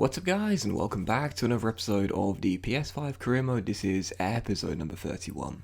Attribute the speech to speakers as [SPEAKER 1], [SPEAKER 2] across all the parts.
[SPEAKER 1] What's up guys, and welcome back to another episode of the PS5 Career Mode. This is episode number 31.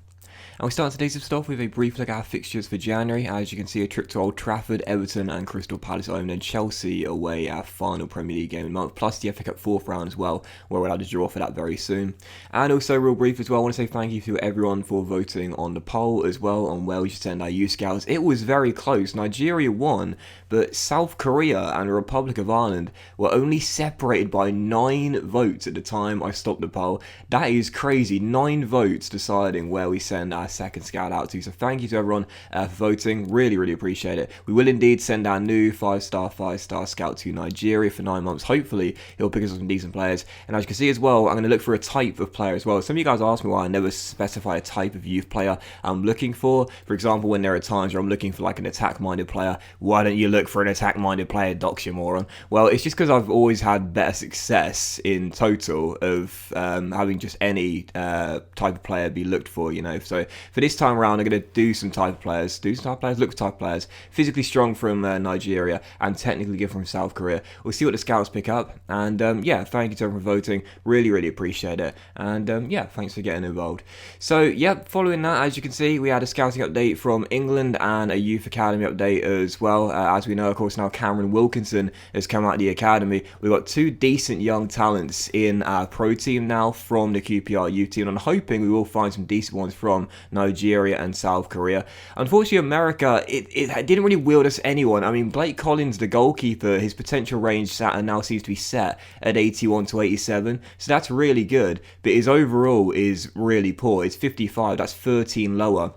[SPEAKER 1] And we start today's episode off with a brief look at our fixtures for January. As you can see, a trip to Old Trafford, Everton and Crystal Palace home, and Chelsea away, our final Premier League game of the month, plus the FA Cup 4th round as well, where we'll have to draw for that very soon. And also, real brief as well, I want to say thank you to everyone for voting on the poll as well on where we should send our youth scouts. It was very close. Nigeria won, but South Korea and the Republic of Ireland were only separated by 9 votes at the time I stopped the poll. That is crazy. 9 votes deciding where we send our second scout out to. So thank you to everyone for voting. Really appreciate it. We will indeed send our new 5-star scout to Nigeria for 9 months. Hopefully he'll pick us up some decent players. And as you can see as well, I'm going to look for a type of player as well. Some of you guys ask me why I never specify a type of youth player I'm looking for. For example, when there are times where I'm looking for like an attack-minded player, why don't you look for an attack-minded player, Dox, you moron? Well, it's just because I've always had better success in total of having just any type of player be looked for, you know. So for this time around, I'm going to do some type of players, look for type of players, physically strong from Nigeria and technically good from South Korea. We'll see what the scouts pick up, and yeah, thank you to everyone for voting. Really appreciate it, and yeah, thanks for getting involved. So yeah, following that, as you can see, we had a scouting update from England and a youth academy update as well. As we know, of course, now Cameron Wilkinson has come out of the academy. We've got 2 decent young talents in our pro team now from the QPR youth team, and I'm hoping we will find some decent ones from Nigeria and South Korea. Unfortunately, America, it didn't really wield us anyone. I mean, Blake Collins, the goalkeeper, his potential range now seems to be set at 81 to 87, so that's really good, but his overall is really poor. It's 55, that's 13 lower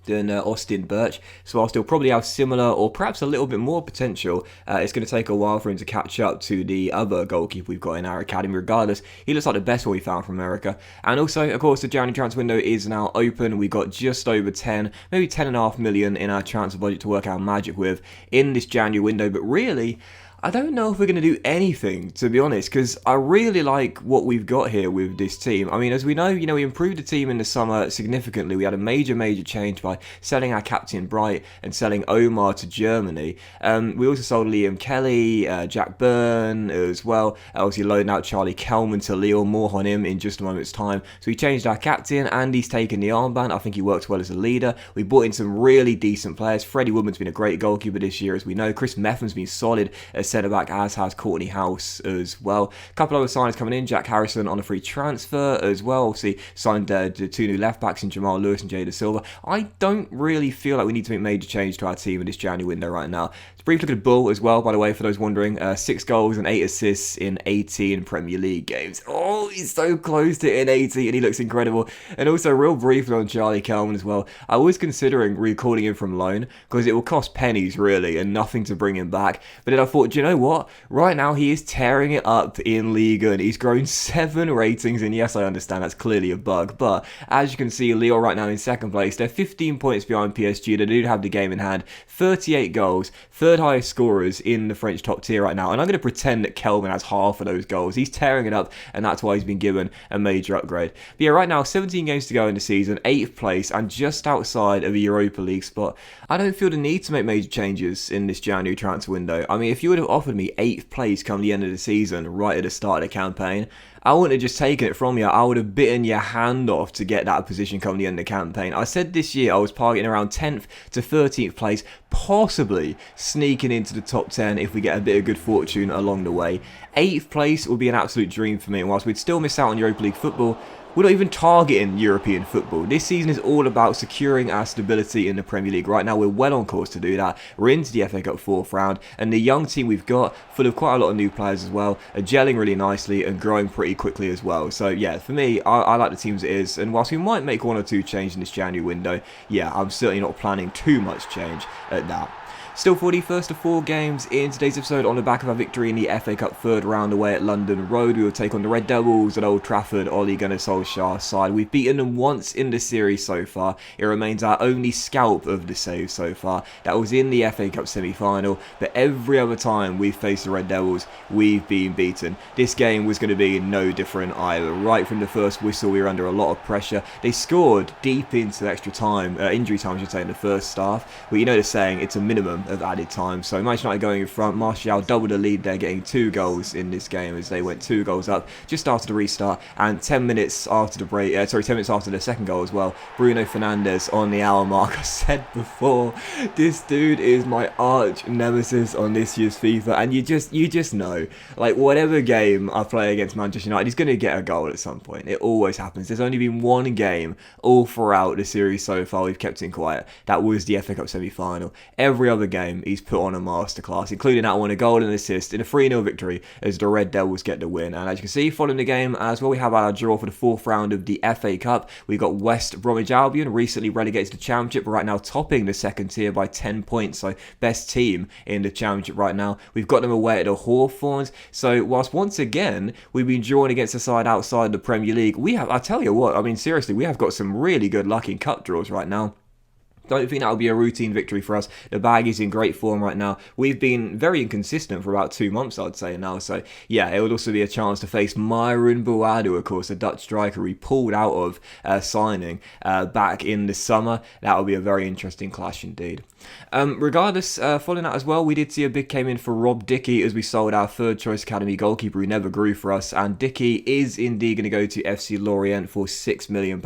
[SPEAKER 1] than Austin Birch. So whilst he'll probably have similar or perhaps a little bit more potential, it's going to take a while for him to catch up to the other goalkeeper we've got in our academy. Regardless, he looks like the best one we found from America. And also, of course, the January transfer window is now open. We got just over 10, maybe 10.5 million in our transfer budget to work our magic with in this January window. But really, I don't know if we're going to do anything, to be honest, because I really like what we've got here with this team. I mean, as we know, we improved the team in the summer significantly. We had a major change by selling our captain Bright and selling Omar to Germany. We also sold Liam Kelly, Jack Byrne as well. Obviously loading out Charlie Kelman to Lille, more on him in just a moment's time. So we changed our captain, and he's taken the armband. I think he works well as a leader. We brought in some really decent players. Freddie Woodman's been a great goalkeeper this year, as we know. Chris Meffen's been solid as centre-back, as has Courtney House as well. A couple other signings coming in. Jack Harrison on a free transfer as well. Obviously signed the 2 new left-backs in Jamal Lewis and Jada Silva. I don't really feel like we need to make major change to our team in this January window right now. It's a brief look at Bull as well, by the way, for those wondering. 6 goals and 8 assists in 18 Premier League games. Oh, he's so close to in 80 and he looks incredible. And also real briefly on Charlie Kelman as well. I was considering recalling him from loan because it will cost pennies really and nothing to bring him back. But then I thought, do you know what? Right now he is tearing it up in Liga and he's grown 7 ratings, and yes, I understand that's clearly a bug, but as you can see, Lille right now in 2nd place. They're 15 points behind PSG. They do have the game in hand. 38 goals, 3rd highest scorers in the French top tier right now, and I'm going to pretend that Kelman has half of those goals. He's tearing it up, and that's why he's been given a major upgrade. But yeah, right now 17 games to go in the season, 8th place and just outside of a Europa League spot. I don't feel the need to make major changes in this January transfer window. I mean, if you would have offered me 8th place come the end of the season, right at the start of the campaign, I wouldn't have just taken it from you. I would have bitten your hand off to get that position come the end of the campaign. I said this year I was targeting around 10th to 13th place, possibly sneaking into the top 10 if we get a bit of good fortune along the way. 8th place would be an absolute dream for me, and whilst we'd still miss out on Europa League football, we're not even targeting European football. This season is all about securing our stability in the Premier League. Right now, we're well on course to do that. We're into the FA Cup 4th round, and the young team we've got, full of quite a lot of new players as well, are gelling really nicely and growing pretty quickly as well. So yeah, for me, I like the team as it is, and whilst we might make 1 or 2 changes in this January window, yeah, I'm certainly not planning too much change at that. Still for the first of 4 games in today's episode, on the back of our victory in the FA Cup 3rd round away at London Road, we will take on the Red Devils at Old Trafford, Ole Gunnar Solskjaer's side. We've beaten them once in the series so far. It remains our only scalp of the save so far. That was in the FA Cup semi-final, but every other time we've faced the Red Devils, we've been beaten. This game was going to be no different either. Right from the first whistle, we were under a lot of pressure. They scored deep into extra time, injury time I should say, in the first half, but you know the saying, it's a minimum of added time. So Manchester United going in front. Martial doubled the lead there, getting 2 goals in this game as they went 2 goals up just after the restart. And 10 minutes after the break, 10 minutes after the second goal as well, Bruno Fernandes on the hour mark. I said before, this dude is my arch nemesis on this year's FIFA, and you just know, like, whatever game I play against Manchester United, he's going to get a goal at some point. It always happens. There's only been one game all throughout the series so far we've kept him quiet. That was the FA Cup semi-final. Every other game he's put on a masterclass, including that one, a goal and an assist in a 3-0 victory as the Red Devils get the win. And as you can see, following the game as well, we have our draw for the 4th round of the FA Cup. We got West Bromwich Albion, recently relegated to the Championship, but right now topping the second tier by 10 points, so best team in the Championship right now. We've got them away at the Hawthorns, so whilst once again we've been drawn against a side outside the Premier League, I tell you what, I mean seriously, we have got some really good luck in cup draws right now. Don't think that'll be a routine victory for us. The bag is in great form right now. We've been very inconsistent for about 2 months, I'd say now. So, yeah, it would also be a chance to face Myron Boadu, of course, a Dutch striker we pulled out of signing back in the summer. That will be a very interesting clash indeed. Regardless, following that as well, we did see a bid came in for Rob Dickie as we sold our 3rd choice academy goalkeeper who never grew for us. And Dickie is indeed going to go to FC Lorient for £6 million.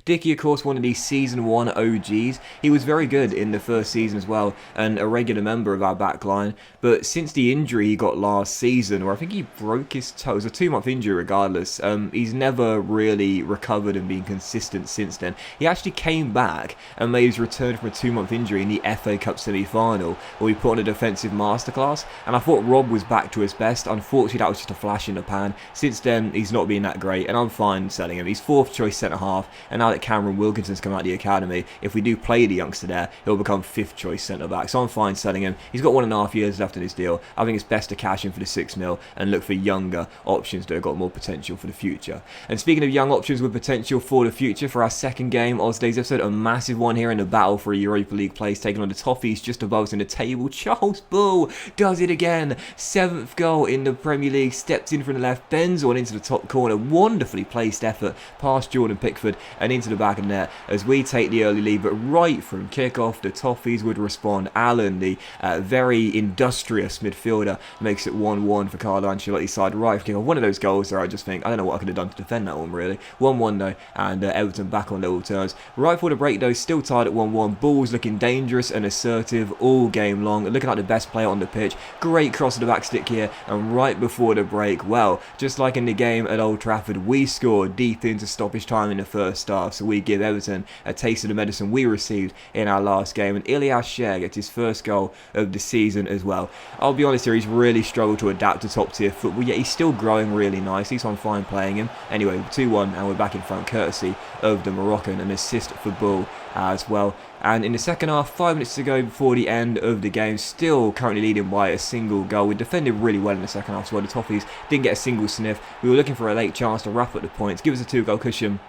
[SPEAKER 1] Dickie, of course, one of these Season 1 OGs. He was very good in the first season as well, and a regular member of our backline. But since the injury he got last season, where I think he broke his toe, it was a 2-month injury regardless, he's never really recovered and been consistent since then. He actually came back and made his return from a 2-month injury in the FA Cup semi-final, where we put on a defensive masterclass, and I thought Rob was back to his best. Unfortunately, that was just a flash in the pan. Since then, he's not been that great, and I'm fine selling him. He's 4th choice centre-half, and now that Cameron Wilkinson's come out of the academy, if we do play the youngster there, he'll become 5th choice centre-back, so I'm fine selling him. He's got 1.5 years left in his deal. I think it's best to cash in for the 6 mil and look for younger options that have got more potential for the future. And speaking of young options with potential for the future, for our second game of today's episode, a massive one here in the battle for a Europa League place, taking on the Toffees just above us in the table. Charles Bull does it again. 7th goal in the Premier League, steps in from the left, bends one into the top corner, wonderfully placed effort past Jordan Pickford and into the back of the net as we take the early lead. But right from kick-off, the Toffees would respond. Alan, the very industrious midfielder, makes it 1-1 for Carlo Ancelotti's side right from kick-off. One of those goals there, I just think, I don't know what I could have done to defend that one really. 1-1 though, and Everton back on level terms. Right for the break though, still tied at 1-1. Bull's looking dangerous and assertive all game long, looking like the best player on the pitch. Great cross to the back stick here, and right before the break, well, just like in the game at Old Trafford, we scored deep into stoppage time in the first half, so we give Everton a taste of the medicine we received in our last game, and Ilias Sher gets his first goal of the season as well. I'll be honest here, he's really struggled to adapt to top tier football, yet he's still growing really nicely, so I'm fine playing him. Anyway, 2-1, and we're back in front courtesy of the Moroccan, an assist for Bull as well. And in the second half, 5 minutes to go before the end of the game, still currently leading by a single goal. We defended really well in the second half as well. The Toffees didn't get a single sniff. We were looking for a late chance to wrap up the points, give us a 2-goal cushion,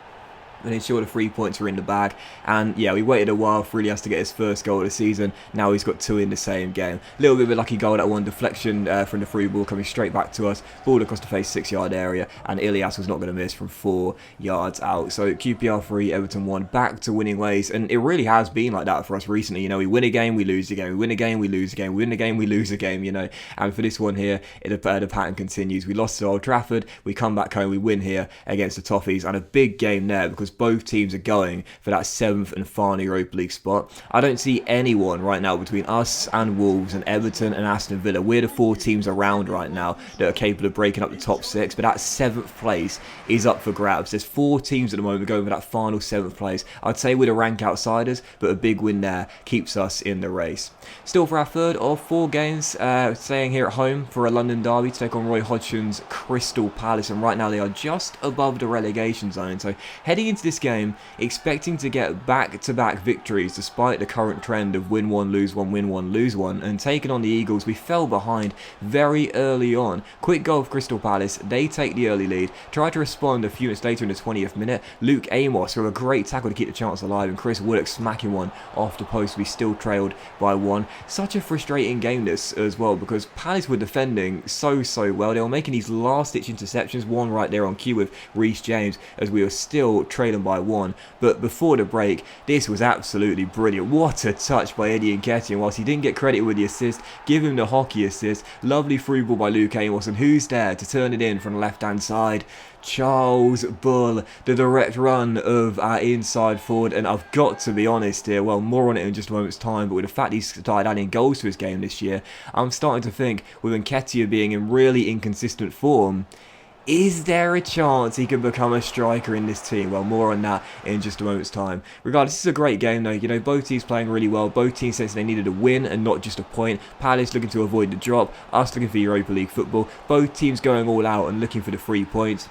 [SPEAKER 1] and ensure the 3 points were in the bag. And yeah, we waited a while for Ilias to get his first goal of the season. Now he's got 2 in the same game. A little bit of a lucky goal, that one deflection from the through ball coming straight back to us. Ball across the face, 6-yard area, and Ilias was not going to miss from 4 yards out. So QPR 3, Everton 1, back to winning ways, and it really has been like that for us recently. You know, we win a game, we lose a game, we win a game, we lose a game, we win a game, we lose a game, you know. And for this one here, the pattern continues. We lost to Old Trafford, we come back home, we win here against the Toffees, and a big game there because both teams are going for that 7th and final Europa League spot. I don't see anyone right now between us and Wolves and Everton and Aston Villa. We're the 4 teams around right now that are capable of breaking up the top 6, but that 7th place is up for grabs. There's 4 teams at the moment going for that final 7th place. I'd say we're the rank outsiders, but a big win there keeps us in the race. Still for our third of 4 games, staying here at home for a London derby to take on Roy Hodgson's Crystal Palace, and right now they are just above the relegation zone. So heading into this game, expecting to get back-to-back victories despite the current trend of win one, lose one, win one, lose one, and taking on the Eagles, we fell behind very early on. Quick goal of Crystal Palace, they take the early lead, try to respond a few minutes later in the 20th minute. Luke Amos with a great tackle to keep the chance alive, and Chris Woodlock smacking one off the post. We still trailed by 1. Such a frustrating game this as well, because Palace were defending so well. They were making these last-ditch interceptions, one right there on cue with Reece James, as we were still trailing trailing by 1, but before the break, this was absolutely brilliant. What a touch by Eddie Nketiah, and whilst he didn't get credit with the assist, give him the hockey assist. Lovely through ball by Luke Amos, and who's there to turn it in from the left-hand side? Charles Bull, the direct run of our inside forward, and I've got to be honest here, well, more on it in just a moment's time, but with the fact he's started adding goals to his game this year, I'm starting to think, with Nketiah being in really inconsistent form, is there a chance he could become a striker in this team? Well, more on that in just a moment's time. Regardless, this is a great game though. You know, both teams playing really well. Both teams said they needed a win and not just a point. Palace looking to avoid the drop. Us looking for Europa League football. Both teams going all out and looking for the 3 points.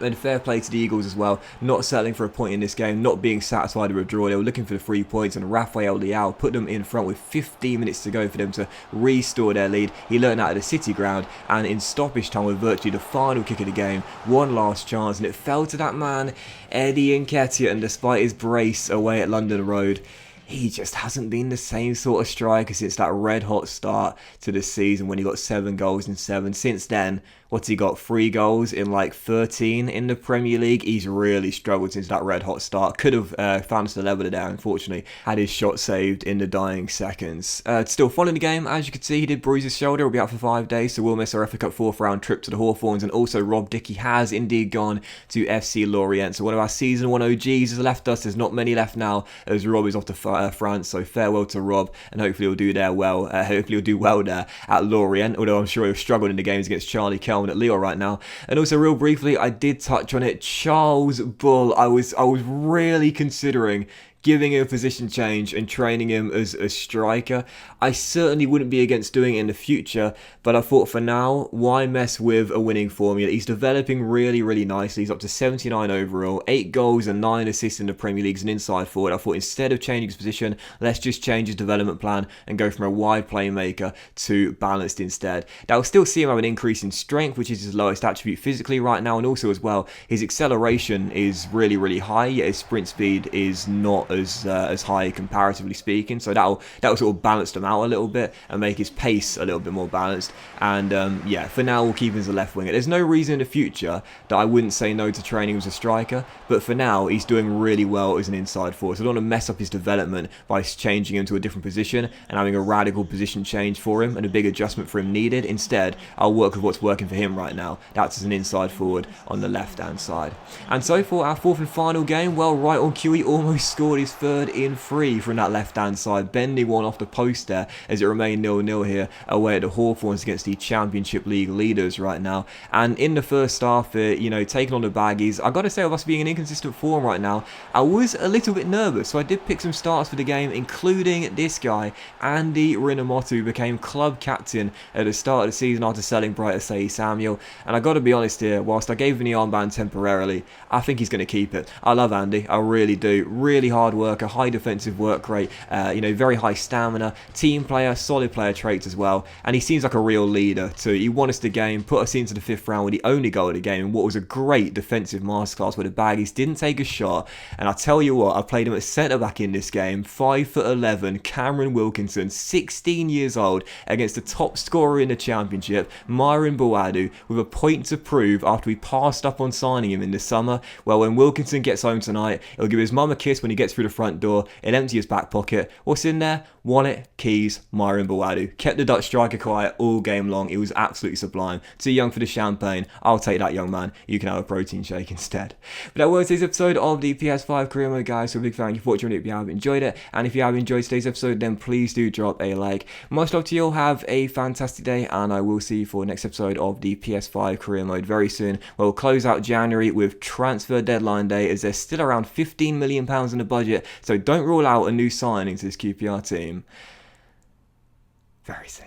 [SPEAKER 1] And fair play to the Eagles as well, not settling for a point in this game, not being satisfied with a draw. They were looking for the 3 points, and Rafael Leao put them in front with 15 minutes to go for them to restore their lead. He learned out of the City ground, and in stoppage time with virtually the final kick of the game, one last chance, and it fell to that man, Eddie Nketiah, and despite his brace away at London Road, he just hasn't been the same sort of striker since that red-hot start to the season when he got 7 goals in 7. Since then, what's he got? 3 goals in like 13 in the Premier League. He's really struggled since that red-hot start. Could have found us the leveler there, unfortunately. Had his shot saved in the dying seconds. Still following the game, as you can see, he did bruise his shoulder. He'll be out for 5 days, so we'll miss our FA Cup 4th round trip to the Hawthorns. And also, Rob Dickey has indeed gone to FC Lorient. So one of our Season 1 OGs has left us. There's not many left now, as Rob is off to France, so farewell to Rob, and hopefully he'll do there well. Hopefully he'll do well there at Lorient, although I'm sure he'll struggle in the games against Charlie Kelman at Lille right now. And also, real briefly, I did touch on it. Charles Bull, I was really considering giving him a position change and training him as a striker. I certainly wouldn't be against doing it in the future, but I thought for now, why mess with a winning formula? He's developing really, really nicely. He's up to 79 overall, 8 goals and 9 assists in the Premier League as an inside forward. I thought instead of changing his position, let's just change his development plan and go from a wide playmaker to balanced instead. That will still see him have an increase in strength, which is his lowest attribute physically right now, and also as well, his acceleration is really, really high, yet his sprint speed is not as high comparatively speaking, so that'll sort of balance them out a little bit and make his pace a little bit more balanced. And yeah, for now we'll keep him as a left winger. There's no reason in the future that I wouldn't say no to training him as a striker, but for now he's doing really well as an inside forward, so I don't want to mess up his development by changing him to a different position and having a radical position change for him and a big adjustment for him needed. Instead, I'll work with what's working for him right now. That's as an inside forward on the left hand side. And so for our 4th and final game, well, right on cue, he almost scored his 3rd in 3 from that left hand side, bending one off the post there as it remained 0-0 here away at the Hawthorns against the Championship League leaders right now. And in the first half, you know, taking on the Baggies, I gotta say, with us being in inconsistent form right now, I was a little bit nervous, so I did pick some starts for the game, including this guy, Andy Rinamoto, who became club captain at the start of the season after selling Bright Say Samuel. And I gotta be honest here, whilst I gave him the armband temporarily, I think he's gonna keep it. I love Andy, I really do. Really hard worker, high defensive work rate, you know, very high stamina, team player, solid player traits as well, and he seems like a real leader too. He won us the game, put us into the 5th round with the only goal of the game in what was a great defensive masterclass where the Baggies didn't take a shot. And I tell you what, I played him at centre back in this game, 5'11", Cameron Wilkinson, 16 years old, against the top scorer in the Championship, Myron Boadu, with a point to prove after we passed up on signing him in the summer. Well, when Wilkinson gets home tonight, he'll give his mum a kiss when he gets through the front door, he'll empty his back pocket. What's in there? Wallet, keys, Myron Boadu. Kept the Dutch striker quiet all game long. It was absolutely sublime. Too young for the champagne. I'll take that, young man. You can have a protein shake instead. But that was today's episode of the PS5 Career Mode, guys. So a big thank you for watching it if you have enjoyed it. And if you have enjoyed today's episode, then please do drop a like. Much love to you all. Have a fantastic day, and I will see you for the next episode of the PS5 Career Mode very soon. We'll close out January with transfer deadline day, as there's still around £15 million in the budget. So don't rule out a new signing to this QPR team very soon.